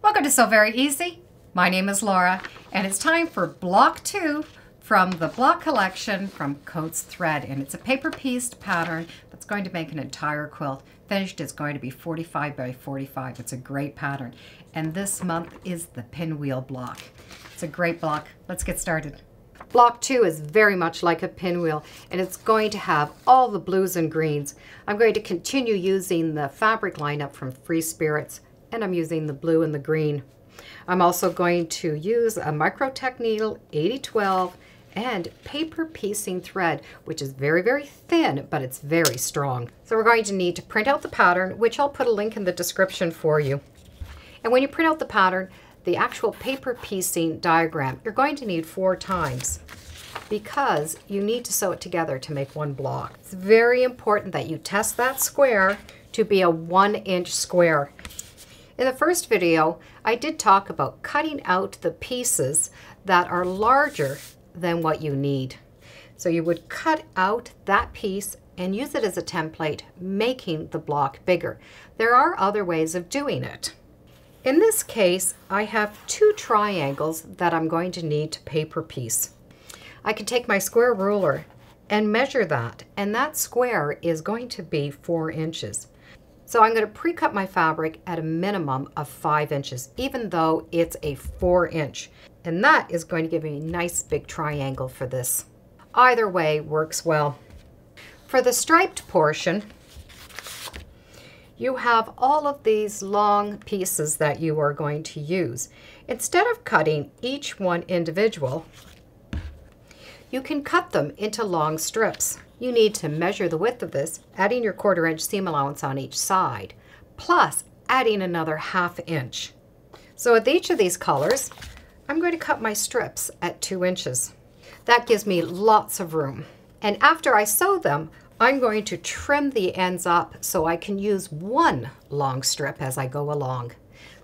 Welcome to Sew Very Easy. My name is Laura, and it's time for block 2 from the block collection from Coats Thread. And it's a paper pieced pattern that's going to make an entire quilt. Finished, it's going to be 45 by 45. It's a great pattern. And this month is the pinwheel block. It's a great block. Let's get started. Block 2 is very much like a pinwheel, and it's going to have all the blues and greens. I'm going to continue using the fabric lineup from Free Spirits, and I'm using the blue and the green. I'm also going to use a Microtech needle, 8012, and paper piecing thread, which is very, very thin, but it's very strong. So we're going to need to print out the pattern, which I'll put a link in the description for you. And when you print out the pattern, the actual paper piecing diagram, you're going to need 4 times because you need to sew it together to make one block. It's very important that you test that square to be a 1-inch square. In the first video, I did talk about cutting out the pieces that are larger than what you need. So you would cut out that piece and use it as a template, making the block bigger. There are other ways of doing it. In this case, I have 2 triangles that I'm going to need to paper piece. I can take my square ruler and measure that, and that square is going to be 4 inches. So I'm going to pre-cut my fabric at a minimum of 5 inches, even though it's a 4-inch. And that is going to give me a nice big triangle for this. Either way works well. For the striped portion, you have all of these long pieces that you are going to use. Instead of cutting each one individual, you can cut them into long strips. You need to measure the width of this, adding your 1/4 inch seam allowance on each side, plus adding another 1/2 inch. So with each of these colors, I'm going to cut my strips at 2 inches. That gives me lots of room. And after I sew them, I'm going to trim the ends up so I can use one long strip as I go along.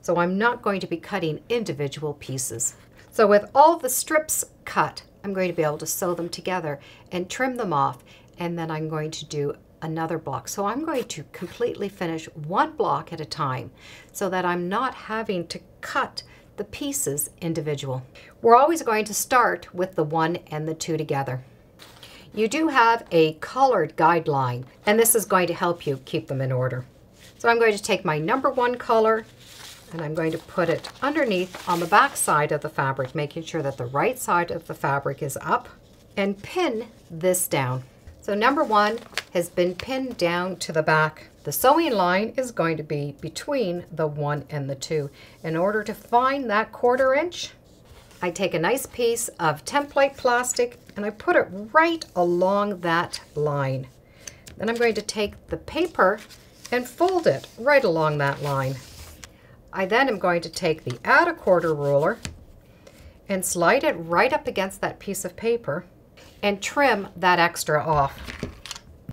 So I'm not going to be cutting individual pieces. So with all the strips cut, I'm going to be able to sew them together and trim them off, and then I'm going to do another block. So I'm going to completely finish one block at a time so that I'm not having to cut the pieces individual. We're always going to start with the 1 and the 2 together. You do have a colored guideline, and this is going to help you keep them in order. So I'm going to take my number 1 color, and I'm going to put it underneath on the back side of the fabric, making sure that the right side of the fabric is up, and pin this down. So number 1 has been pinned down to the back. The sewing line is going to be between the 1 and the 2. In order to find that 1/4 inch, I take a nice piece of template plastic and I put it right along that line. Then I'm going to take the paper and fold it right along that line. I then am going to take the add a 1/4 ruler and slide it right up against that piece of paper and trim that extra off.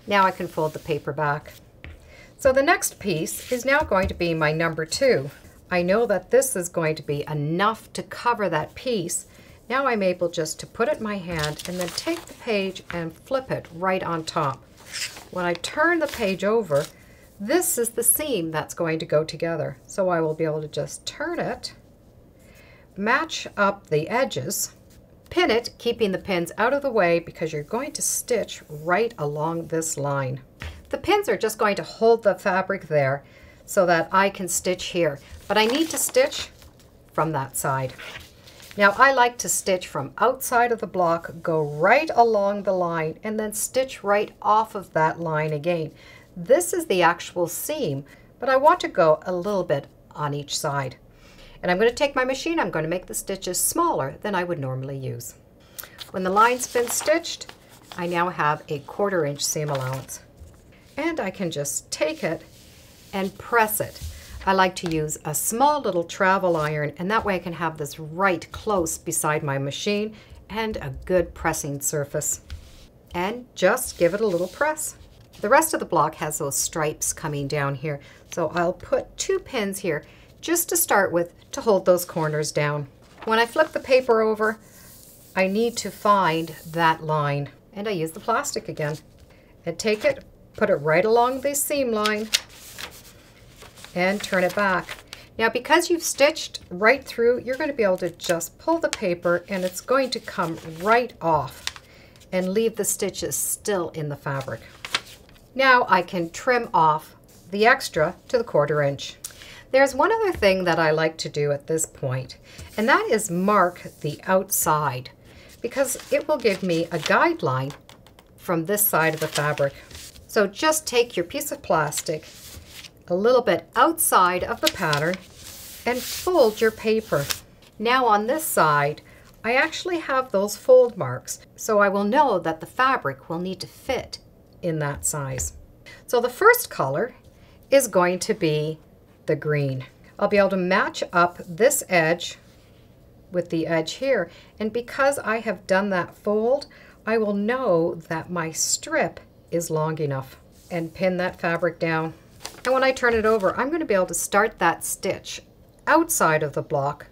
Now I can fold the paper back. So the next piece is now going to be my number 2. I know that this is going to be enough to cover that piece. Now I'm able just to put it in my hand and then take the page and flip it right on top. When I turn the page over, this is the seam that's going to go together. So I will be able to just turn it, match up the edges, pin it, keeping the pins out of the way because you're going to stitch right along this line. The pins are just going to hold the fabric there so that I can stitch here, but I need to stitch from that side. Now I like to stitch from outside of the block, go right along the line, and then stitch right off of that line again. This is the actual seam, but I want to go a little bit on each side. And I'm going to take my machine, I'm going to make the stitches smaller than I would normally use. When the line's been stitched, I now have a 1/4 inch seam allowance. And I can just take it and press it. I like to use a small little travel iron, and that way I can have this right close beside my machine and a good pressing surface. And just give it a little press. The rest of the block has those stripes coming down here, so I'll put 2 pins here just to start with to hold those corners down. When I flip the paper over, I need to find that line, and I use the plastic again. And take it, put it right along the seam line, and turn it back. Now because you've stitched right through, you're going to be able to just pull the paper and it's going to come right off and leave the stitches still in the fabric. Now I can trim off the extra to the 1/4 inch. There's one other thing that I like to do at this point, and that is mark the outside, because it will give me a guideline from this side of the fabric. So just take your piece of plastic a little bit outside of the pattern and fold your paper. Now on this side, I actually have those fold marks, so I will know that the fabric will need to fit in that size. So the first color is going to be the green. I'll be able to match up this edge with the edge here, and because I have done that fold, I will know that my strip is long enough and pin that fabric down. And when I turn it over, I'm going to be able to start that stitch outside of the block,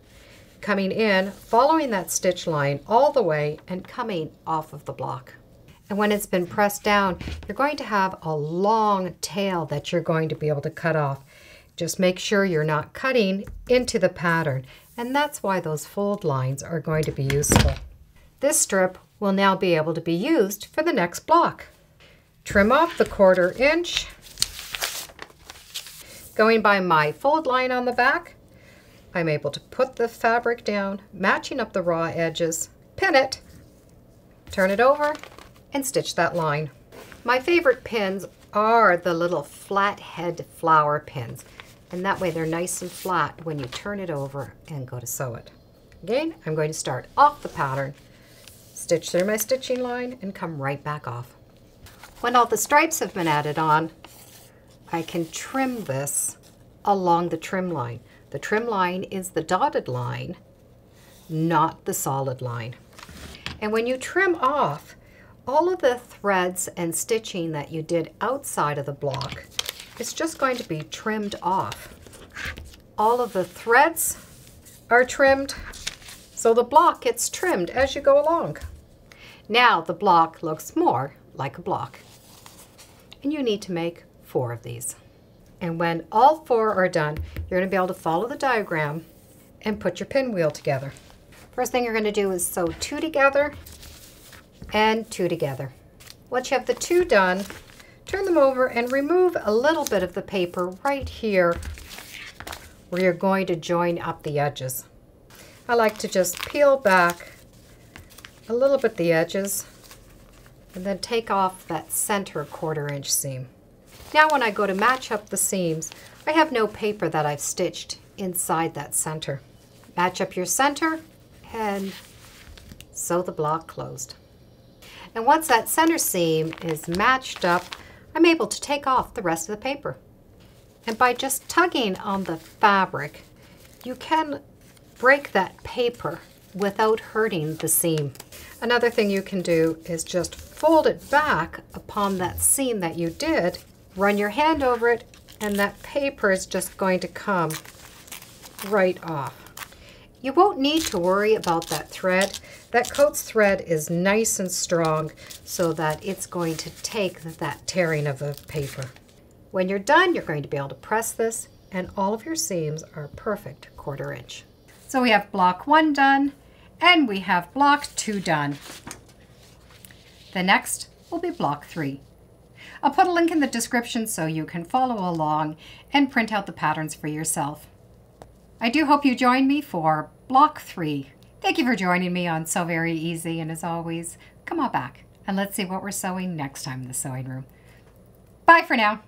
coming in, following that stitch line all the way and coming off of the block. And when it's been pressed down, you're going to have a long tail that you're going to be able to cut off. Just make sure you're not cutting into the pattern, and that's why those fold lines are going to be useful. This strip will now be able to be used for the next block. Trim off the 1/4 inch. Going by my fold line on the back, I'm able to put the fabric down, matching up the raw edges, pin it, turn it over, and stitch that line. My favorite pins are the little flat head flower pins, and that way they're nice and flat when you turn it over and go to sew it. Again, I'm going to start off the pattern, stitch through my stitching line, and come right back off. When all the stripes have been added on, I can trim this along the trim line. The trim line is the dotted line, not the solid line. And when you trim off, all of the threads and stitching that you did outside of the block, it's just going to be trimmed off. All of the threads are trimmed, so the block gets trimmed as you go along. Now the block looks more like a block. And you need to make 4 of these. And when all 4 are done, you're going to be able to follow the diagram and put your pinwheel together. First thing you're going to do is sew 2 together and 2 together. Once you have the 2 done, turn them over and remove a little bit of the paper right here where you're going to join up the edges. I like to just peel back a little bit the edges and then take off that center 1/4 inch seam. Now when I go to match up the seams, I have no paper that I've stitched inside that center. Match up your center and sew the block closed. And once that center seam is matched up, I'm able to take off the rest of the paper. And by just tugging on the fabric, you can break that paper without hurting the seam. Another thing you can do is just fold it back upon that seam that you did, run your hand over it, and that paper is just going to come right off. You won't need to worry about that thread. That Coats thread is nice and strong so that it's going to take that tearing of the paper. When you're done, you're going to be able to press this and all of your seams are perfect 1/4 inch. So we have block 1 done and we have block 2 done. The next will be block 3. I'll put a link in the description so you can follow along and print out the patterns for yourself. I do hope you join me for block 3. Thank you for joining me on Sew Very Easy, and as always, come on back and let's see what we're sewing next time in the sewing room. Bye for now.